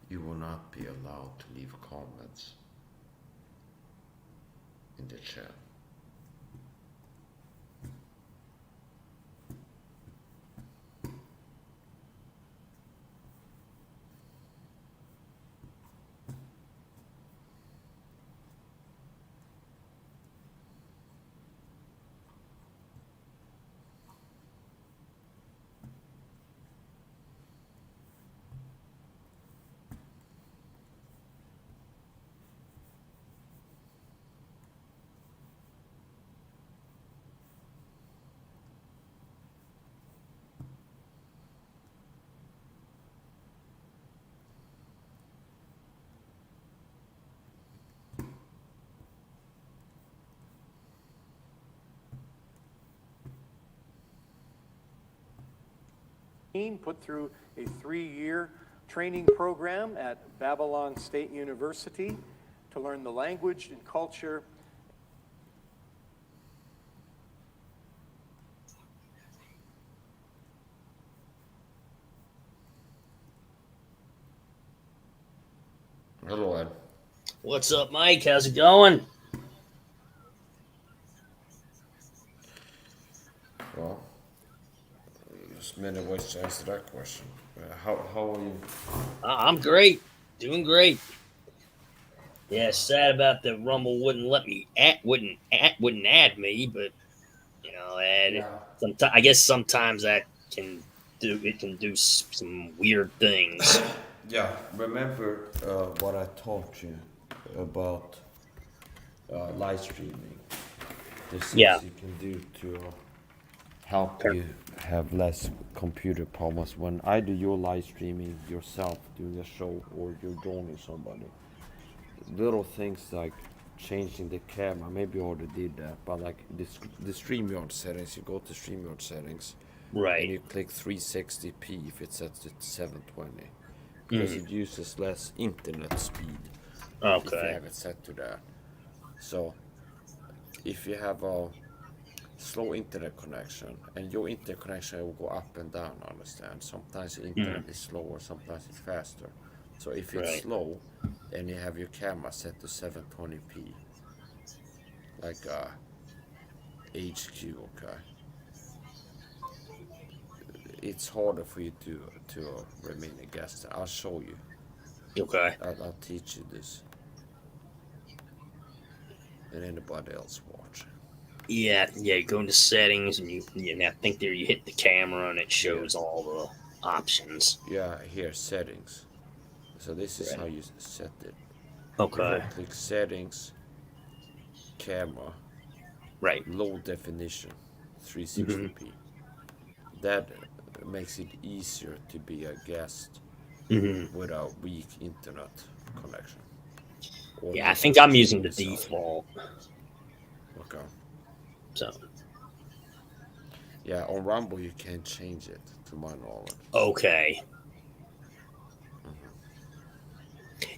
You will not be allowed to leave comments in the chat. Put through a 3-year training program at Babylon State University to learn the language and culture. Hello, Ed. What's up, Mike? How's it going? Well, there's many ways to answer that question. How are you? I'm great. Doing great. Yeah, sad about the Rumble wouldn't let me wouldn't add me, but Yeah. I guess sometimes that can do some weird things. Yeah. Remember what I taught you about live streaming. The things Yeah. you can do to help you have less computer problems. When I do your live streaming yourself, doing a show, or you're joining somebody, little things like changing the camera, maybe you already did that, but like the StreamYard settings, you go to StreamYard settings, and Right. you click 360p if it's set to 720, because it uses less internet speed if you Okay. have it set to that. So if you have a slow internet connection, and your internet connection will go up and down, understand? Sometimes the internet is slower, sometimes it's faster. So if it's Right. slow and you have your camera set to 720p, like HQ, okay, it's harder for you to remain a guest. I'll show you. Okay. I'll teach you this, and anybody else watch. Yeah. You go into settings and I think there you hit the camera and it Here, shows all the options. yeah, here settings. So this is how Right. you set it. You Okay. click settings, camera, Right. low definition, hmm 360p. That makes it easier to be a guest hmm with a weak internet connection or Yeah, I no think I'm using the signal. default. Okay. So Yeah, on Rumble you can't change it, to my knowledge. okay.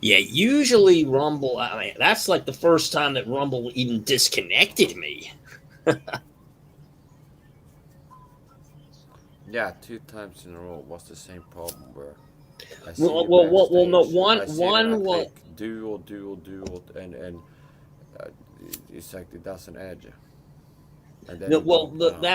Yeah, usually Rumble. I mean, that's like the first time that Rumble even disconnected me. Yeah, 2 times in a row was the same problem where I see Well, you no. backstage. One, I see it and I one. Well, click duo, and uh, it's like it doesn't add you, and then no, you drop down.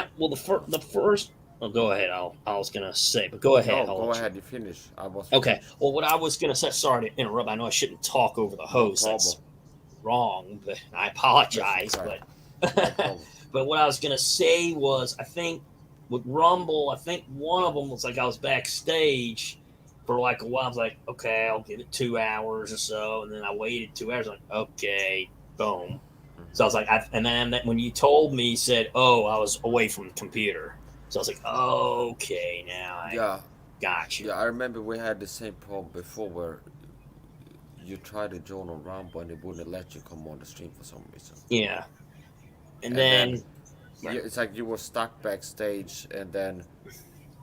the first. Oh, go ahead. I was gonna say, but go ahead. No, I'll go let you. ahead. You finish. I was Okay. finished. Well, what I was gonna say. Sorry to interrupt. I know I shouldn't talk over the No host. problem. That's wrong, but I That's apologize. okay. But No problem. but what I was gonna say was, I think with Rumble, I think one of them was like I was backstage for like a while. I was like, okay, I'll give it 2 hours or so, and then I waited 2 hours. Like, okay, boom. So I was like, and then when you told me, you said, oh, I was away from the computer. So I was like, okay, now I Yeah, got you. yeah. I remember we had the same problem before where you tried to join on Rumble and it wouldn't let you come on the stream for some reason. Yeah, and And then then it's like you were stuck backstage, and then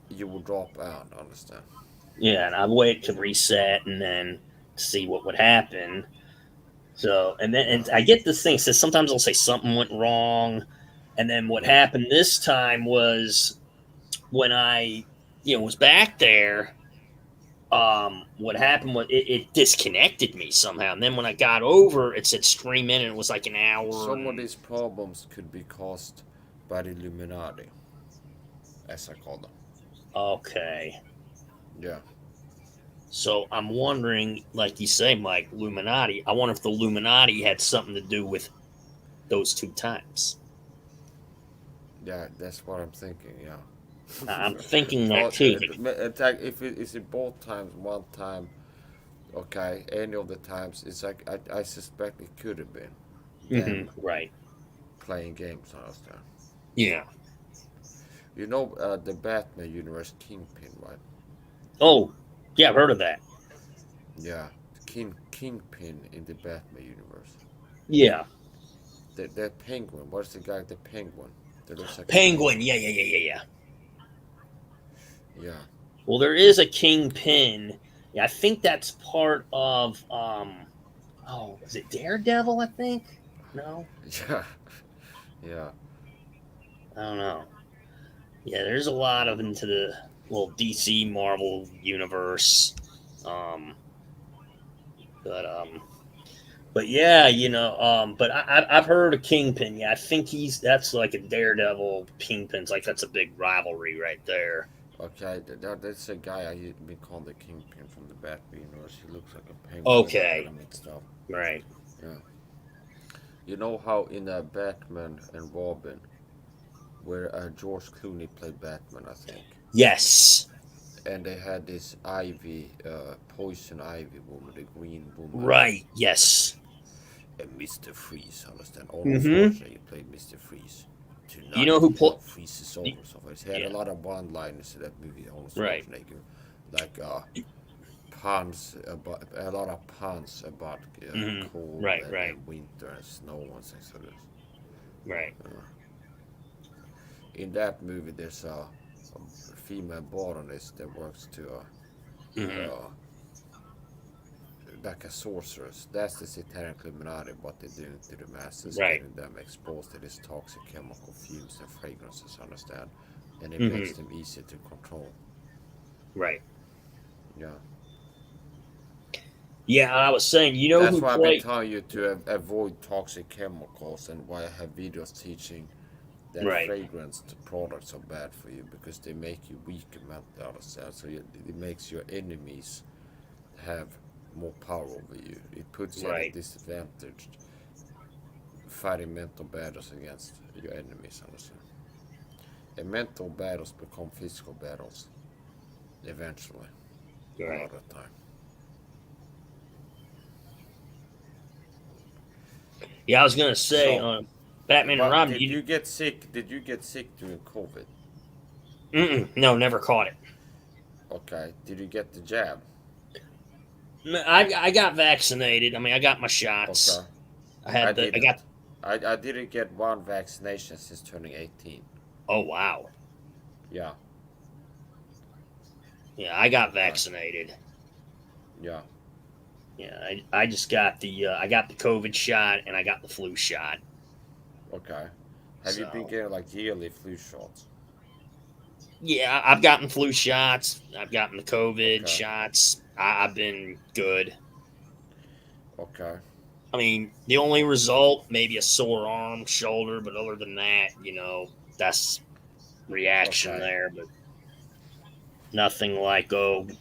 you would drop out. Understand? yeah, and I wait to reset and then see what would happen. So and I get this thing says sometimes I'll say something went wrong, and then what Yeah. happened this time was when I was back there. what happened was it disconnected me somehow, and then when I got over, it said stream in, and it was like an hour. Some of these problems could be caused by the Illuminati, as I call them. Okay. Yeah. So I'm wondering, like you say, Mike, Illuminati. I wonder if the Illuminati had something to do with those 2 times. Yeah, that's what I'm thinking. Yeah. I'm thinking that But too. if it is in both times, one time, okay, any of the times, it's like I suspect it could have been them Right. playing games. Understand? Yeah. You know the Batman universe Kingpin, right? Oh, yeah, I've heard of that. Yeah, Kingpin in the Batman universe. Yeah. The Penguin. What's the guy? The Penguin. That looks like a Penguin. penguin. Yeah. Yeah. Well, there is a kingpin. Yeah, I think that's part of oh, is it Daredevil, I think? No? Yeah. Yeah. I don't know. Yeah, there's a lot of into the little DC Marvel universe. Um but yeah, but I've heard of Kingpin. Yeah, I think that's like a Daredevil. Kingpin's like that's a big rivalry right there. Okay, that's a guy I been called the Kingpin from the Batman universe. He looks like a penguin. I got Okay, him mixed up. right. Yeah. You know how in Batman and Robin, where George Clooney played Batman, I think, Yes. and they had this Ivy, Poison Ivy woman, the Green Woman, Right. Yes. and Mr. Freeze. Understand? Arnold Mm-hmm. Schwarzenegger played Mr. Freeze. Do you know Tonight, who hell played? freezes over. So he had a Yeah. lot of one-liners in that movie. Arnold Right. Schwarzenegger, like puns about a lot of puns about cold Right. and, Right. winter and snow and things like this. Right. In that movie, there's a female botanist that works to Mm-hmm. like a sorceress. That's the satanic Illuminati. What they're doing to the masses, Right. getting them exposed to these toxic chemical fumes and fragrances. Understand? And it makes Mm-hmm. them easier to control. Right. Yeah. Yeah, I was saying, That's who why I've been played? telling you to avoid toxic chemicals, and why I have videos teaching that Right. fragranced products are bad for you because they make you weaker mentally. Understand? So it makes your enemies have more power over you. It puts you at a Right. disadvantage fighting mental battles against your enemies. Understand? And mental battles become physical battles eventually. A Right. lot of the time. Yeah, I was gonna say, So, Batman and but Robin. did you get sick? Did you get sick during COVID? No, never caught it. Okay. Did you get the jab? I got vaccinated. I mean, I got my shots. Okay. I I had the. I didn't. got. I didn't get one vaccination since turning 18. Oh wow. Yeah. Yeah, I got Okay. vaccinated. Yeah. Yeah, I just got the. I got the COVID shot and I got the flu shot. Okay. Have you been So getting like yearly flu shots? yeah, I've gotten flu shots. I've gotten the COVID Okay. shots. I've been good. Okay. I mean, the only result maybe a sore arm, shoulder, but other than that, that's reaction Okay. there. But nothing like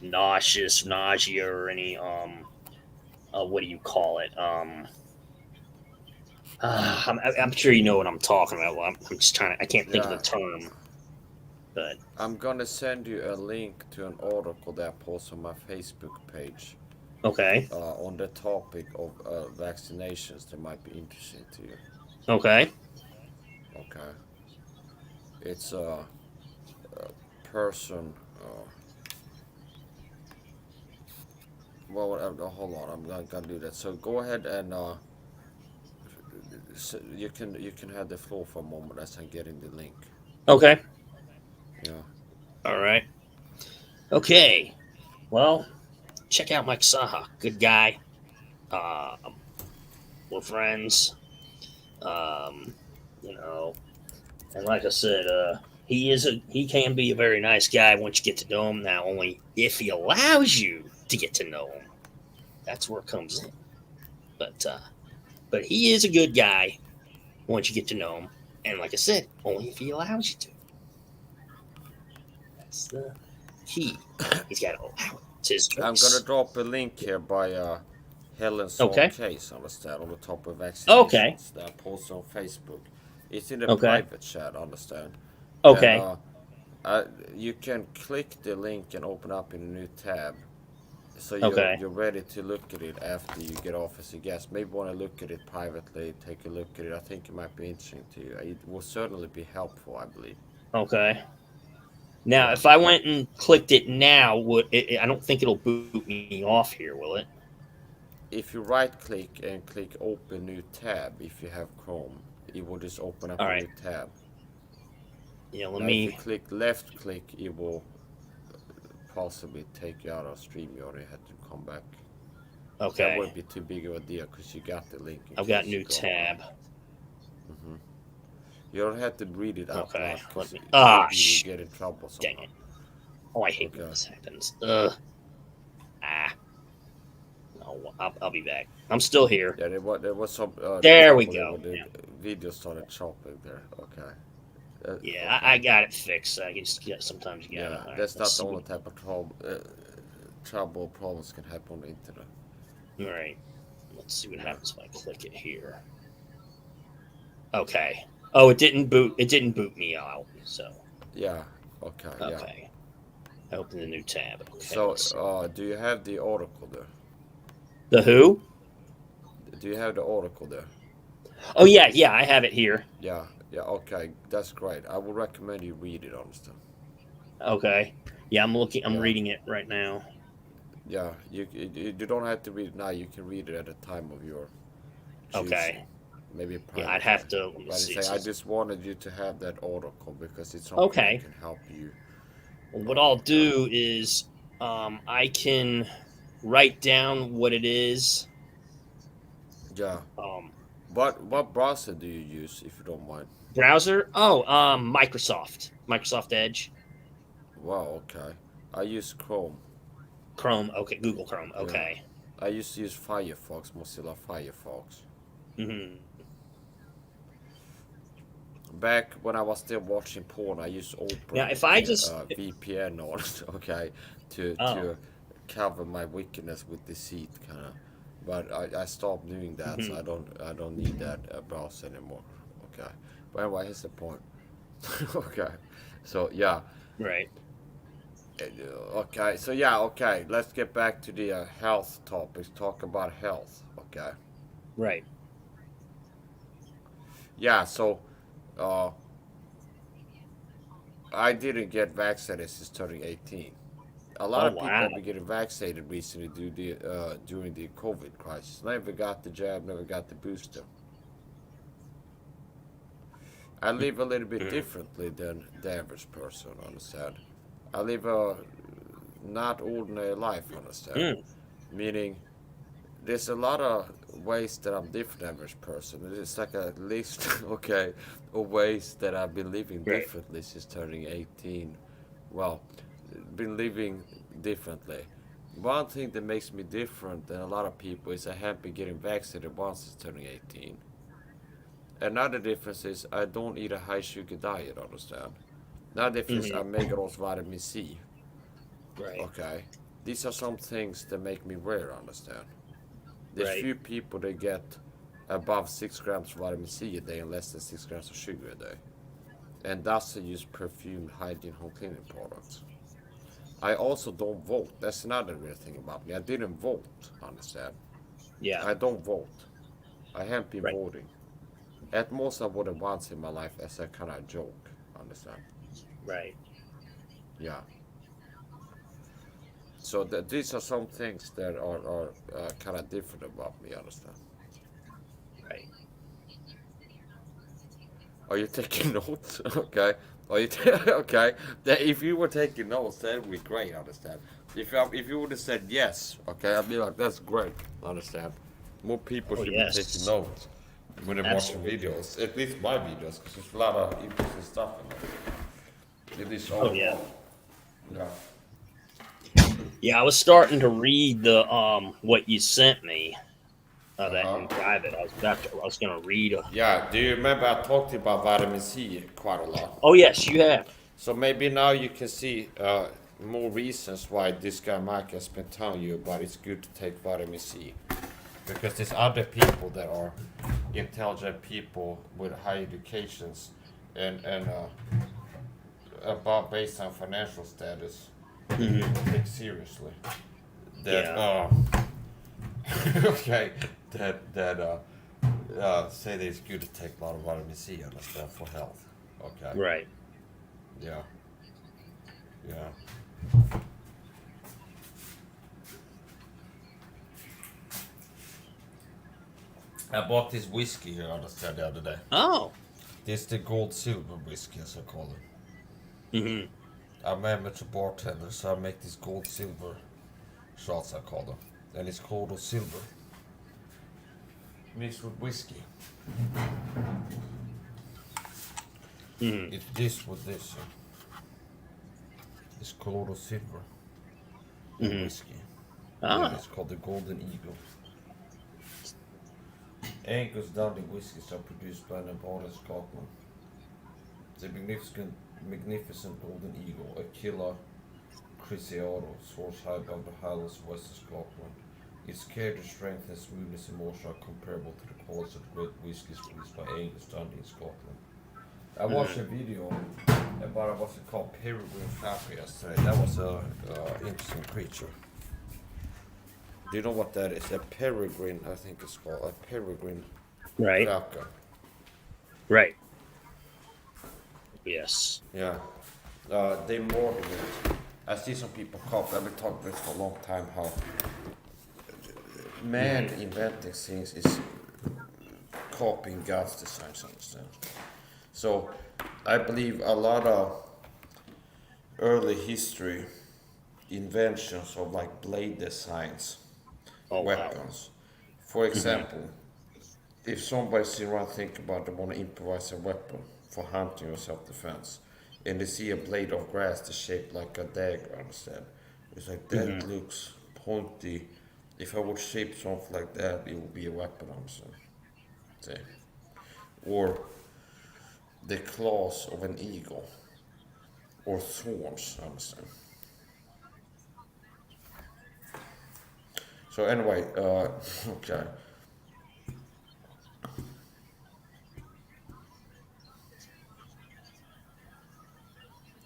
nausea or any what do you call it? I'm sure you know what I'm talking about. Well, I'm just trying to. I can't think of the Yeah. term, but I'm gonna send you a link to an article that I post on my Facebook page okay, on the topic of vaccinations that might be interesting to you. okay, Okay. It's a person. Well, hold on. I'm gonna do that. So go ahead and you can have the floor for a moment as I'm getting the link. okay, Yeah. all right, okay. Well, check out Mike Saha, good guy. Uh, we're friends. Um, you know, and like I said, he can be a very nice guy once you get to know him. Now, only if he allows you to get to know him, that's where it comes in. But he is a good guy once you get to know him, and like I said, only if he allows you to. That's the key. He's got to allow it. It's his I'm gonna choice. drop a link here by Helen Saul Okay. Case, understand, on the top of Okay. vaccinations that I posted on Facebook. It's in the Okay. private chat, understand? And Okay. you can click the link and open up in a new tab. So Okay. you're ready to look at it after you get off as a guest. Maybe want to look at it privately, take a look at it. I think it might be interesting to you. It will certainly be helpful, I believe. Okay. Now, Yeah. if I went and clicked it now, would it, I don't think it'll boot me off here, will it? If you right click and click open new tab, if you have Chrome, it will just open up All a right. new tab. Yeah. Let Now, if you me. click left click, it will possibly take you out of StreamYard. You have to come back. That Okay. wouldn't be too big of a deal because you got the link in I've got case you new go online. tab. You don't have to read it out Okay. loud Let because me. maybe you will get in trouble Dang somehow. it. Oh, I hate when Okay. this happens. Ugh. Ah. No, I'll be back. I'm still here. Yeah, there was some There we trouble there go. when the Yeah. video started chopping there. Okay. Yeah, I Okay. got it fixed. I just yeah, sometimes you got it. Yeah, All right. that's Let's not the see. only type of trouble problems can happen on the internet. All right. Let's see what Yeah. happens if I click it here. Okay. Oh, it didn't boot. It didn't boot me out. So Yeah. Okay. Yeah. okay. I opened a new tab. Okay. So, Let's see. do you have the article there? The who? Do you have the article there? Oh yeah, yeah. I have it here. Yeah. Yeah. Okay. That's great. I would recommend you read it, honestly. Okay. Yeah, I'm looking. I'm Yeah. reading it right now. Yeah. You don't have to read it now. You can read it at a time of your choosing. Okay. Maybe Yeah, I'd privately. have to. Let me But I see. say It I says just wanted you to have that article because it's something that okay. can help you. Well, what I'll Yeah. do is I can write down what it is. Yeah. Um, What browser do you use, if you don't mind? browser. Oh, Microsoft Edge, Wow. Okay. I use Chrome. Chrome. Okay, Google Chrome. Yeah. Okay. I used to use Firefox, Mozilla Firefox. Hmm. Back when I was still watching porn, I used Now, Opera if I just VPN on, okay, oh, to cover my wickedness with deceit, kind of. But I stopped doing that, so mhm, I don't need that browser anymore. Okay. But anyway, here's the point. Okay. So yeah. right, Okay. So yeah. Okay. Let's get back to the health topics. Talk about health. Okay. right. Yeah. So. Uh, I didn't get vaccinated since turning 18. A lot Oh of people wow. have been getting vaccinated recently during the COVID crisis. Never got the jab, never got the booster. I live a little bit Mhm. differently than the average person, understand? I live a not ordinary life, understand? Mm, Meaning, there's a lot of ways that I'm different than average person. It's like a list, okay, of ways that I've been living right. differently since turning 18. Well, been living differently. One thing that makes me different than a lot of people is I have been getting vaccinated once since turning 18. Another difference is I don't eat a high sugar diet, understand? Another difference is I Hmm. make it also vitamin C, Right. okay? These are some things that make me rare, understand? There's Right. few people that get above 6 grams of vitamin C a day and less than 6 grams of sugar a day. And thus I use perfumed hygiene home cleaning products. I also don't vote. That's another weird thing about me. I didn't vote, understand? Yeah. I don't vote. I haven't been Right. voting. At most I voted once in my life as a kind of joke, understand? Right. Yeah. So these are some things that are kind of different about me, understand? Right. Are you taking notes? Okay. Are you okay? If you were taking notes, that would be great. Understand? If you would have said yes, okay, I'd be like, that's great. Understand? More people Oh should be taking yes. notes when they're watching Absolutely. videos. At least my videos, because there's a lot of interesting stuff in there. It is Oh all yeah. about. Yeah. Yeah, I was starting to read the what you sent me that Uh-huh. in private. I was gonna read a. Yeah, do you remember I talked to you about vitamin C quite a lot? Oh yes, you have. So maybe now you can see more reasons why this guy Mike has been telling you about it's good to take vitamin C. Because there's other people that are intelligent people with high educations and about based on financial status that Hmm. people take seriously. That Yeah. okay, say that it's good to take a lot of vitamin C, understand, for health. Okay. Right. Yeah. Yeah. I bought this whiskey here, understand, the other day. Oh. This is the gold silver whiskey, as I call it. Hmm. I'm amateur bartender, so I make these gold silver shots, I call them. And it's gold or silver mixed with whiskey. Hmm. It's this with this. It's gold or silver and Hmm. whiskey. And Oh. it's called the Golden Eagle. Angus Dundee whiskies are produced by Nevada, Scotland. The magnificent Golden Eagle, a killer Chrysaordo, soars high above the highlands of western Scotland. Its character strength and smoothness and moisture are comparable to the quality of the great whiskies produced by Angus Dundee in Scotland. I watched a video about what's it called, peregrine falcon yesterday. That was a interesting creature. Do you know what that is? A peregrine, I think it's called a peregrine Right. falcon. Right. Yes. Yeah. They morphed it. I see some people copy. I've been talking about this for a long time. How man inventing things is copying God's designs. Understand? So, I believe a lot of early history inventions of like blade designs, Oh wow. weapons. For Hmm. example, if somebody sitting around thinking about they want to improvise a weapon for hunting or self-defense, and they see a blade of grass that's shaped like a dagger, understand? It's like Hmm. that looks pointy. If I would shape something like that, it would be a weapon, understand? See? Or the claws of an eagle, or thorns, understand? So anyway, okay.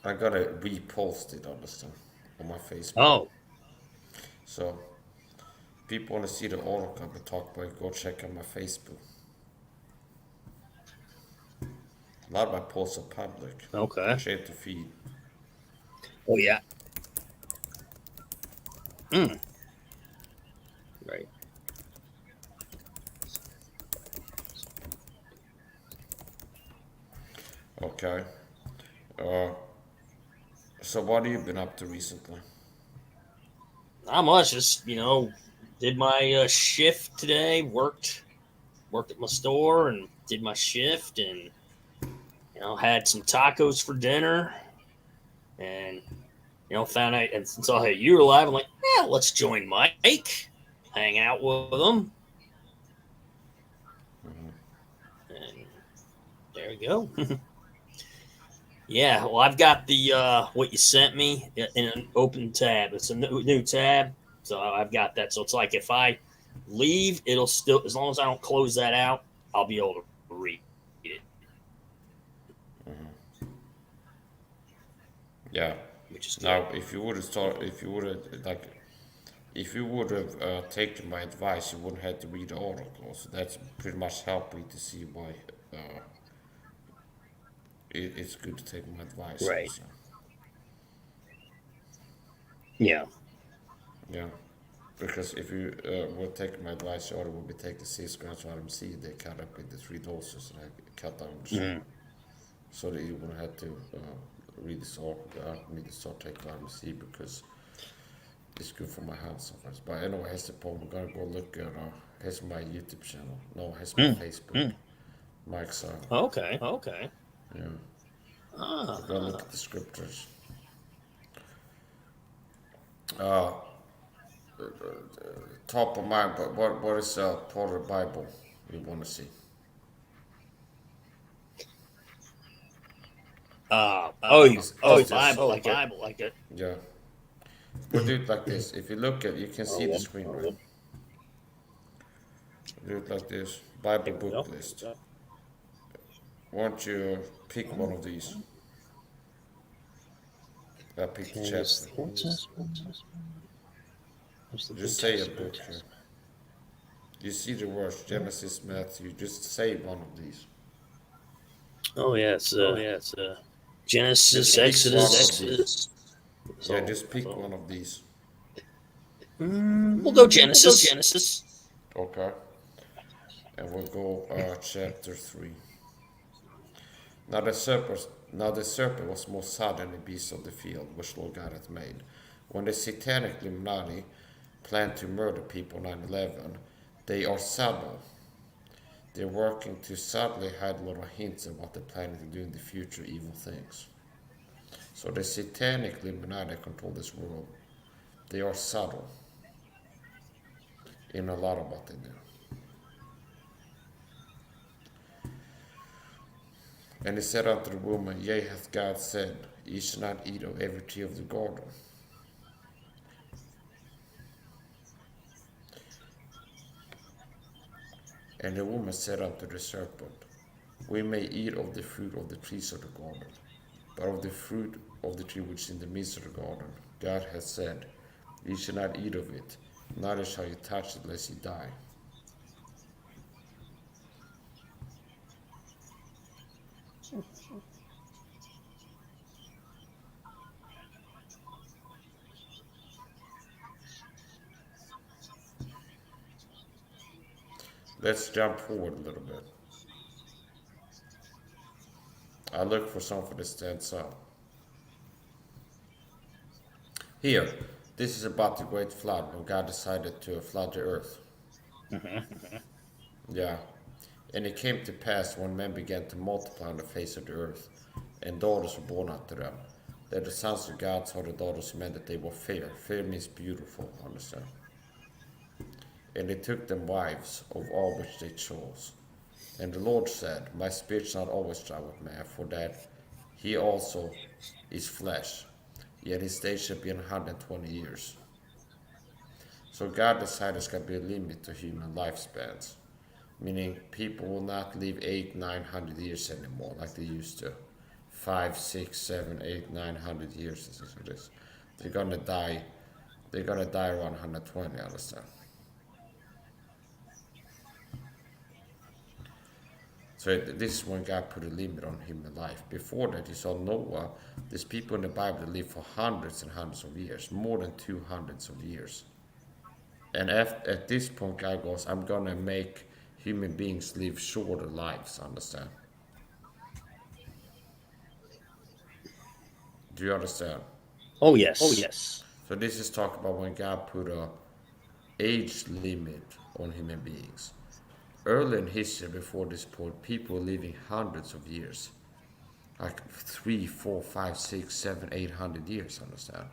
I gotta repost it, understand, on my Facebook. Oh. So people want to see the article I've been talking about, go check out my Facebook. A lot of my posts are public. Okay. Share to feed. Oh yeah. Mm. Right. Okay. Uh, so what have you been up to recently? Not much. Just did my shift today. Worked at my store and did my shift, and had some tacos for dinner, and found out and saw hey you were live. I'm like, yeah, let's join Mike, hang out with him, and there we go. Yeah, well, I've got the what you sent me in an open tab. It's a new tab, so I've got that. So it's like if I leave, it'll still, as long as I don't close that out, I'll be able to read it, Yeah. which is good. Now, if you would have start, if you would have like, if you would have taken my advice, you wouldn't have to read the article. So that's pretty much helping to see why it's good to take my advice. Right. Also. Yeah. Yeah. Because if you would take my advice, you would be taking 6 grams of vitamin C. They cut up into 3 doses, and I cut down the sugar, Hmm. so that you wouldn't have to read this article. I need to start taking vitamin C because it's good for my health sometimes. But anyway, here's the point. I'm gonna go look at here's my YouTube channel. No, here's my Mm. Facebook. Mm. Mike Saha. Okay. Okay. Yeah. Go look at the scriptures. Uh, top of mind, but what is part of the Bible you want to see? Bible, like a Yeah. We'll do it like this. If you look at, you can see the screen, right? Do it like this. Bible book list. Why don't you pick one of these? I pick the chapter. Just say a book here. You see the words Genesis, Matthew. Just say one of these. Oh yeah, it's Genesis, Just pick one of Exodus. these. Yeah, just pick one of these. We'll go Genesis. Okay. And we'll go chapter 3. Now the serpent was more subtle than the beasts of the field, which Lord God hath made. When the satanic Illuminati plan to murder people 9/11, they are subtle. They're working to subtly hide a lot of hints of what they're planning to do in the future, evil things. So the satanic Illuminati control this world. They are subtle in a lot of what they do. And he said unto the woman, Yea, hath God said, Ye shall not eat of every tree of the garden. And the woman said unto the serpent, We may eat of the fruit of the trees of the garden, but of the fruit of the tree which is in the midst of the garden, God hath said, Ye shall not eat of it, neither shall you touch it, lest ye die. Let's jump forward a little bit. I look for something that stands out. Here, this is about the great flood when God decided to flood the earth. Yeah. And it came to pass when men began to multiply on the face of the earth, and daughters were born unto them, that the sons of God saw the daughters of men that they were fair. Fair means beautiful, understand? And they took them wives of all which they chose. And the Lord said, My spirit shall not always strive with man, for that he also is flesh, yet his days shall be 120 years. So God decided there's going to be a limit to human lifespans, meaning people will not live 800-900 years anymore like they used to. 5, 6, 7, 8, 900 years. This. They're gonna die. They're gonna die around 120. Understand? So this is when God put a limit on human life. Before that, you saw Noah. There's people in the Bible that live for hundreds and hundreds of years, more than 200 of years. And at this point, God goes, I'm gonna make human beings live shorter lives. Understand? Do you understand? Oh yes. So this is talk about when God put a age limit on human beings. Early in history, before this point, people were living hundreds of years, like 3, 4, 5, 6, 7, 800 years. Understand?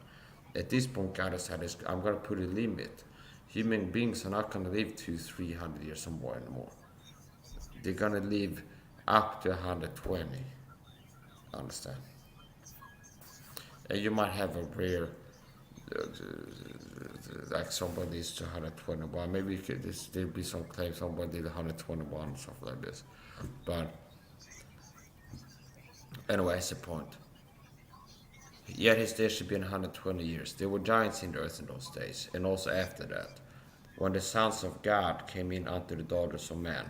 At this point, God has said, I'm gonna put a limit. Human beings are not gonna live 200-300 years or more anymore. They're gonna live up to 120. Understand? And you might have a rare, like somebody's 121. Maybe there'll be some claim somebody did 121 or something like this. But anyway, that's the point. Yet his days should be 120 years. There were giants in the earth in those days, and also after that, when the sons of God came in unto the daughters of man.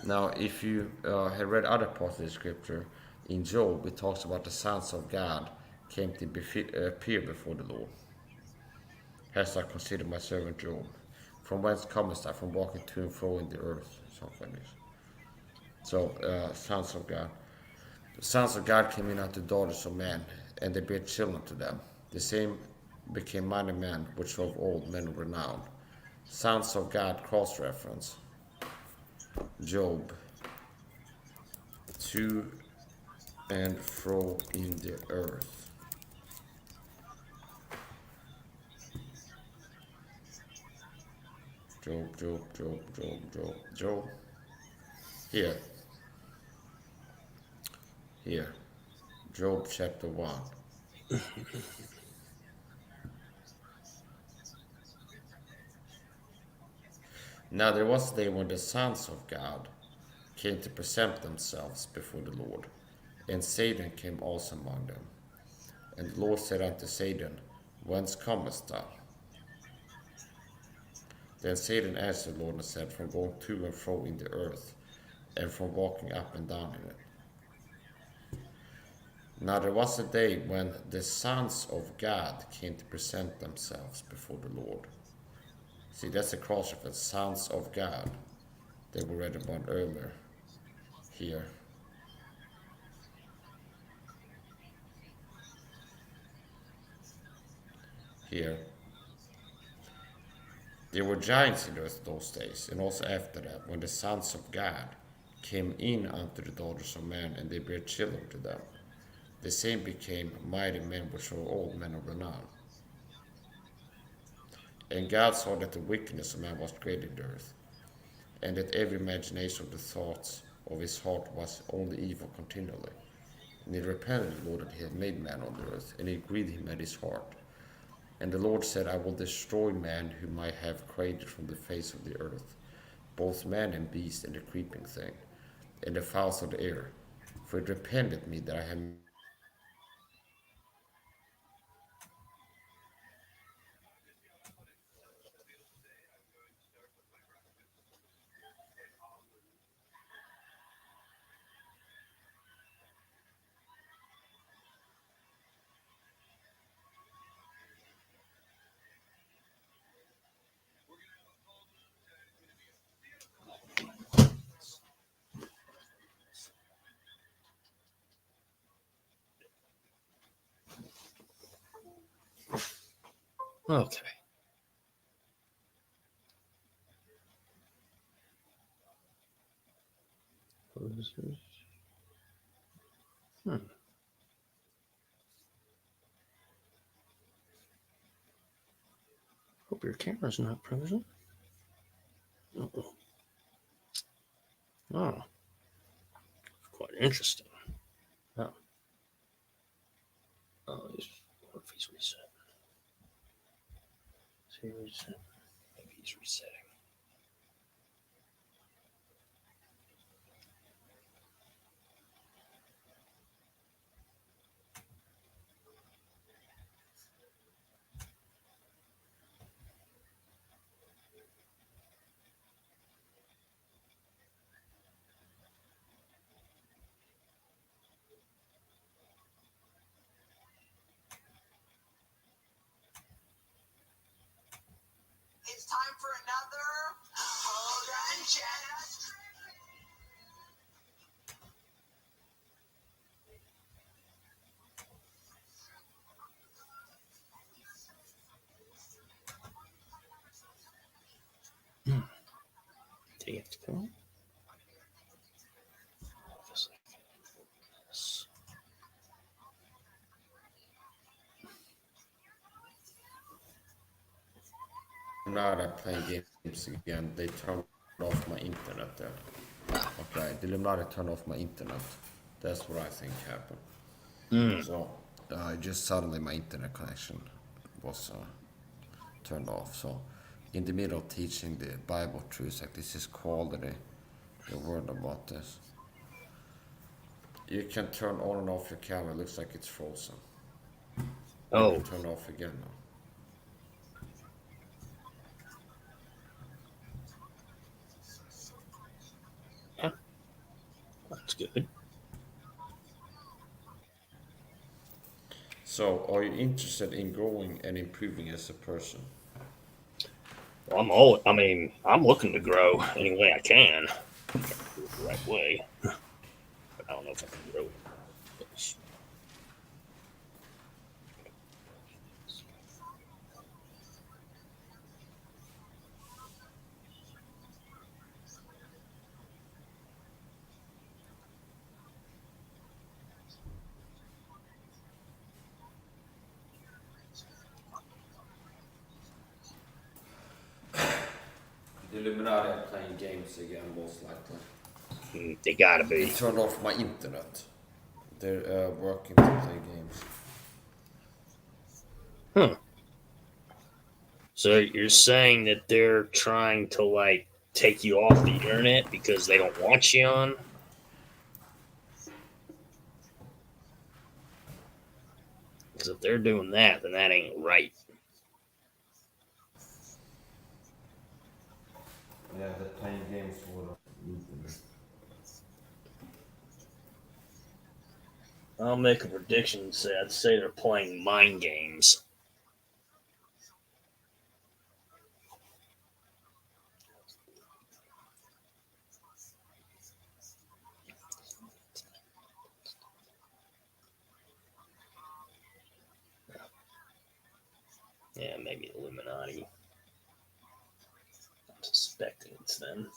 Now, if you had read other parts of the scripture, in Job, it talks about the sons of God came to appear before the Lord. Hast thou considered my servant Job? From whence comest thou? From walking to and fro in the earth. Something like this. So, sons of God. The sons of God came in unto the daughters of men, and they bare children to them. The same became mighty men, which were of old, men of renown. Sons of God, cross-reference. Job 2, and throw in the earth. Job. Here, here. Job chapter 1. Now there was a day when the sons of God came to present themselves before the Lord, and Satan came also among them. And the Lord said unto Satan, Whence comest thou? Then Satan answered the Lord and said, From going to and fro in the earth, and from walking up and down in it. Now there was a day when the sons of God came to present themselves before the Lord. See, that's a cross reference. Sons of God. They were read about earlier here. Here. There were giants in those days, and also after that, when the sons of God came in unto the daughters of men, and they bare children to them. The same became mighty men which were old men of renown. And God saw that the wickedness of man was great in the earth, and that every imagination of the thoughts of his heart was only evil continually. And he repented the Lord that he had made man on the earth, and it grieved him at his heart. And the Lord said, I will destroy man whom I have created from the face of the earth, both man and beast and the creeping thing, and the fowls of the air. For it repented me that I have Okay. Hmm. Hope your camera's not frozen. Uh-oh. Oh, quite interesting. Oh, what if he's reset? Is he reset? Maybe he's resetting. It's time for another Hold and Chat. Do you have to go? now that playing games again, they turned off my internet there. Okay, the Illuminati turned off my internet. That's what I think happened. So, just suddenly my internet connection was turned off. So, in the middle of teaching the Bible truths, like this is quality, the word about this. You can turn on and off your camera. It looks like it's frozen. Oh, Turn off again now. yeah, that's good. So, are you interested in growing and improving as a person? Well, I'm looking to grow any way I can. Do it the right way. But I don't know if I can grow. Illuminati are playing games again, most likely. They gotta They be. turned off my internet. They're working to play games. Huh. So you're saying that they're trying to like take you off the internet because they don't want you on? Because if they're doing that, then that ain't right. Yeah, they're playing games for the internet. I'll make a prediction and say I'd say they're playing mind games. Yeah, maybe Illuminati. I'm suspecting it's them.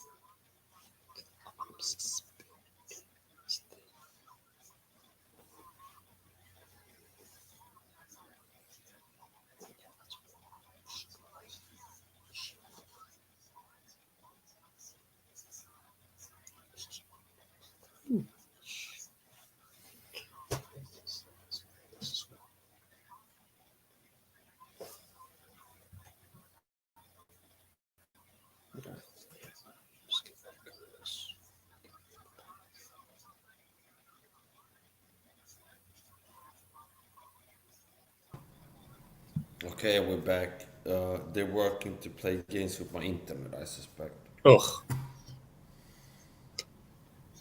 Okay, we're back. They're working to play games with my internet, I suspect. Ugh.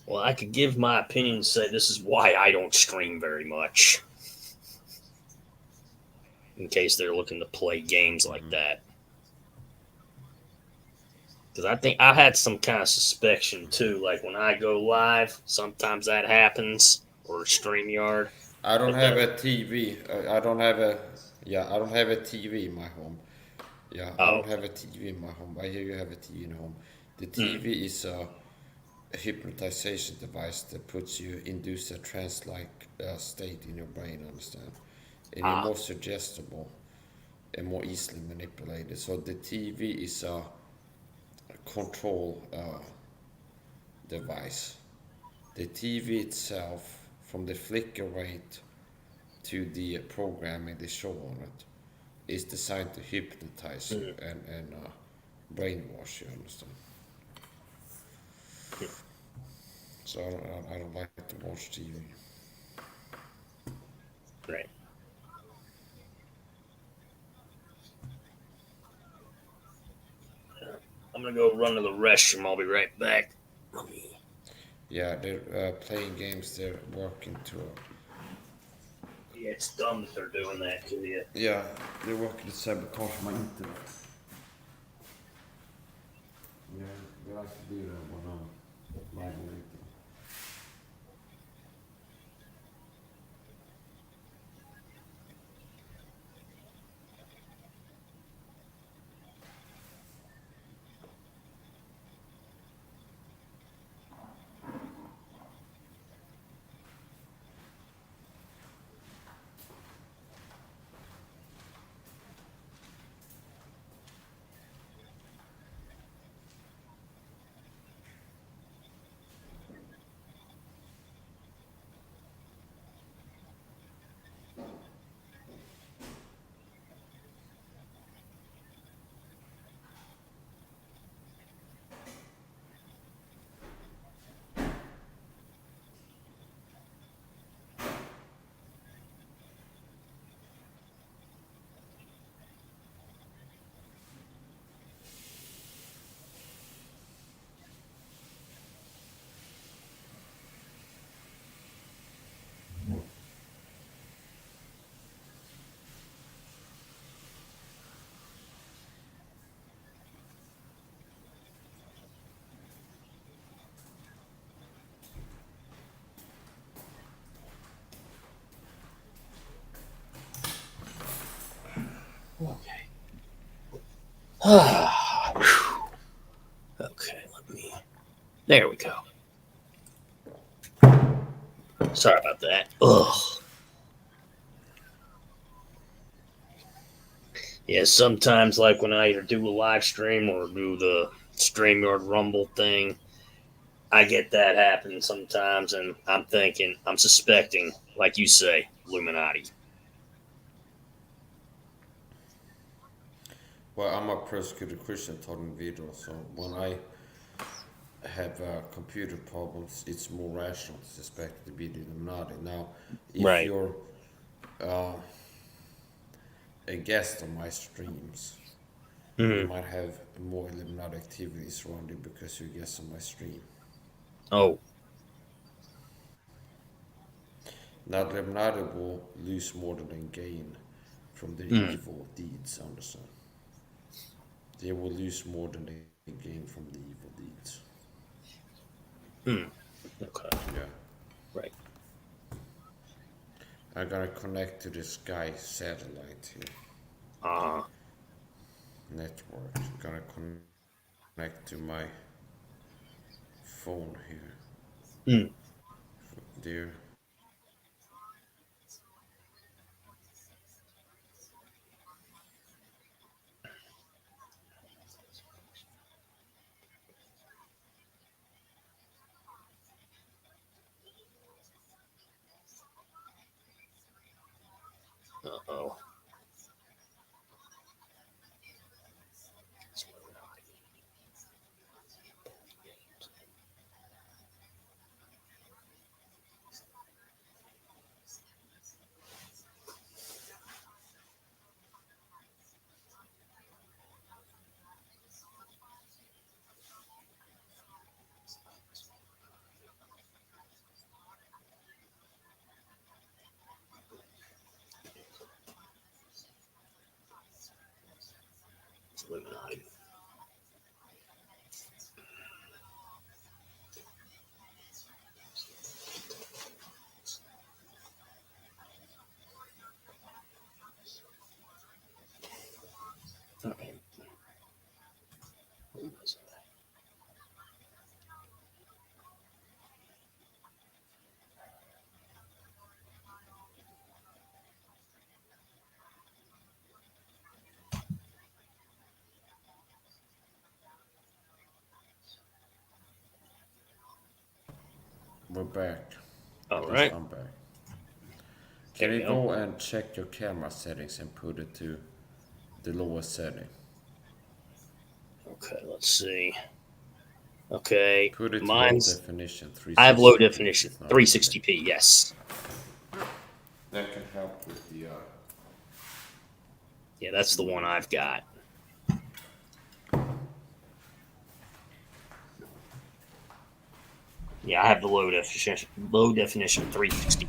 Well, I could give my opinion and say this is why I don't stream very much. In case they're looking to play games like that. Because I think I had some kind of suspicion too. Like when I go live, sometimes that happens, or StreamYard. I don't It have does. a TV. I don't have a. Yeah, I don't have a TV in my home. Yeah, I Oh, don't have a TV in my home. I hear you have a TV in home. The mm, TV is a hypnotization device that puts you induce a trance-like state in your brain. Understand? And you're ah, more suggestible and more easily manipulated. So the TV is a control device. The TV itself, from the flicker rate to the programming they show on it, is designed to hypnotize you mm, and brainwash you. Understand? mm, So I don't like to watch TV. right. I'm gonna go run to the restroom. I'll be right back. Yeah, they're playing games. They're working to. Yeah, it's dumb that they're doing that to you. Yeah, they're working to sabotage my internet. Yeah, they like to do that when I'm live on internet. Okay. Okay, let me. There we go. Sorry about that. Ugh. Yeah, sometimes like when I either do a live stream or do the StreamYard Rumble thing. I get that happening sometimes, and I'm thinking, I'm suspecting, like you say, Illuminati. Well, I'm a persecuted Christian talking video, so when I have computer problems, it's more rational to suspect to be the Illuminati. Now, if Right. you're uh, a guest on my streams, you Hmm. might have more Illuminati activities around you because you're a guest on my stream. Oh, Now, the Illuminati will lose more than they gain from their mm, evil deeds, understand? They will lose more than they gain from the evil deeds. mm, okay, Yeah. right. I'm gonna connect to the Sky satellite here Uh huh. network. I'm gonna connect to my phone here. Mm, There. uh oh. Illuminati. Okay. We're back. All At least right. I'm back. There Can we you go. go and check your camera settings and put it to the lowest setting? Okay, let's see. Okay, Put it to low mine's. definition, I have low 360p if definition, it's not already. 360p. Yes. That can help with the. Yeah, that's the one I've got. Yeah, I have the low definition 360p.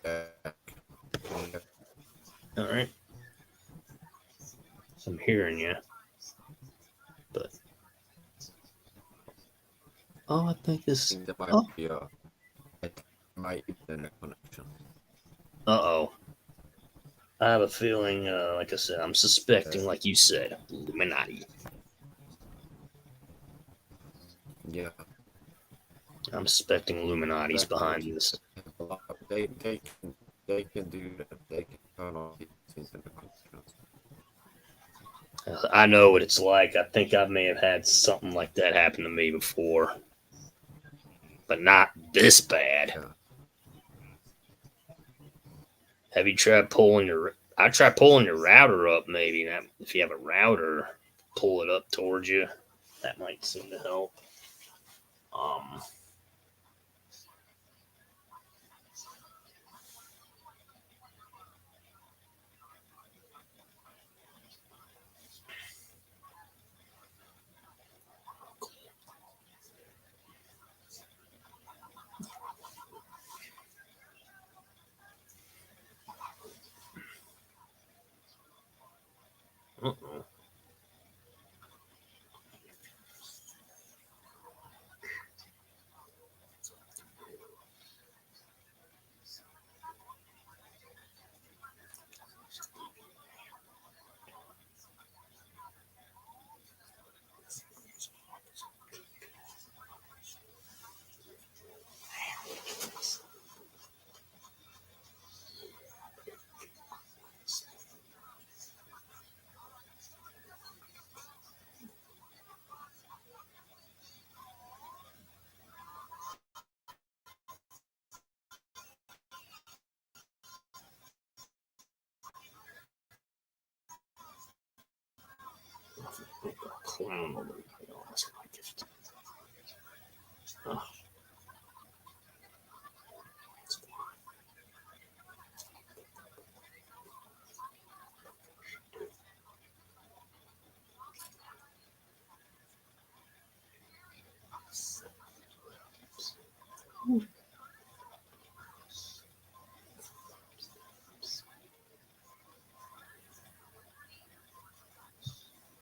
back. All right. I'm hearing you, but I think I this. think that might Oh, be my internet connection. oh. I have a feeling, like I said, I'm suspecting, like you said, Illuminati. Yeah, I'm suspecting Illuminati's behind definitely. this. They can do that. They can turn on people's internet connections. I know what it's like. I think I may have had something like that happen to me before, but not this bad. Yeah. Have you tried pulling your? I tried pulling your router up. Maybe that if you have a router, pull it up towards you. That might seem to help. Um, uh-oh. Clown over there. That's my gift. Oh,